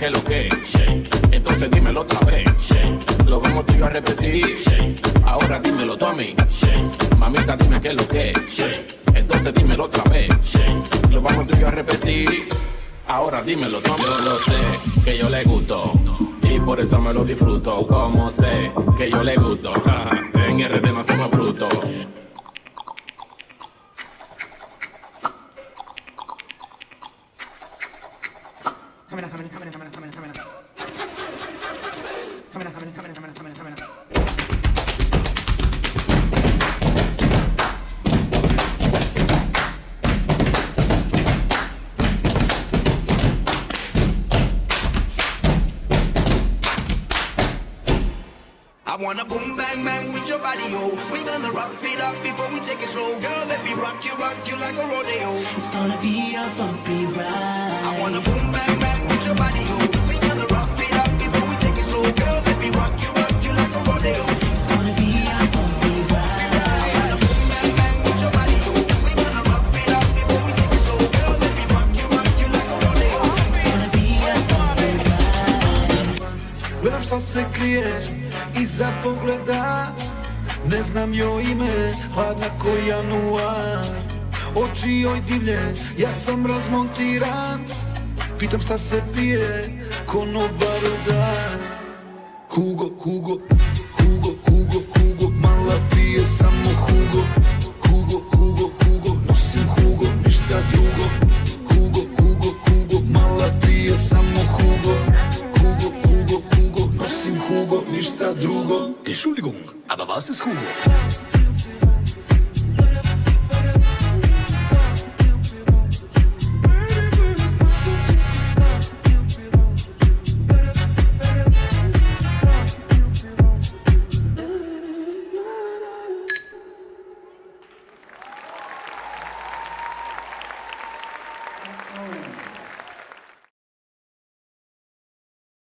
que lo que. Entonces dímelo otra vez. Lo vamos tú y yo a repetir. Ahora dímelo tú a mí. Mamita, dime que lo que. Entonces dímelo otra vez. Lo vamos tú y yo a repetir. Ahora dímelo tú a mí. Yo lo sé, que yo le gusto. Y por eso me lo disfruto. Como sé, que yo le gusto. En RD no somos brutos. I wanna boom bang bang with your body, yo. We gonna rock it up before we take it slow. Girl, let me rock you like a rodeo. It's gonna be a bumpy ride. I wanna boom bang bang with your body, yo. We gonna rock it up before we take it slow. Girl, let me rock you like a rodeo. It's gonna be a bumpy ride. I wanna boom bang bang with your body, yo. We gonna rock it up before we take it slow. Girl, let me rock you like a rodeo. It's gonna be a bumpy ride. Gledam šta se krije iza pogleda, ne znam joj ime, hladna ko januar. Oči joj divlje, ja sam razmontiran. Pitam šta se pije, konobar daj. Hugo, Hugo, Hugo, Hugo, Hugo, mala pije samo Hugo. Hugo, Hugo, Hugo, nosim Hugo, ništa drugo. Hugo, Hugo, Hugo, mala pije samo Hugo. Hugo, Hugo, Hugo, nosim Hugo, ništa drugo. Entschuldigung, aber was ist Hugo?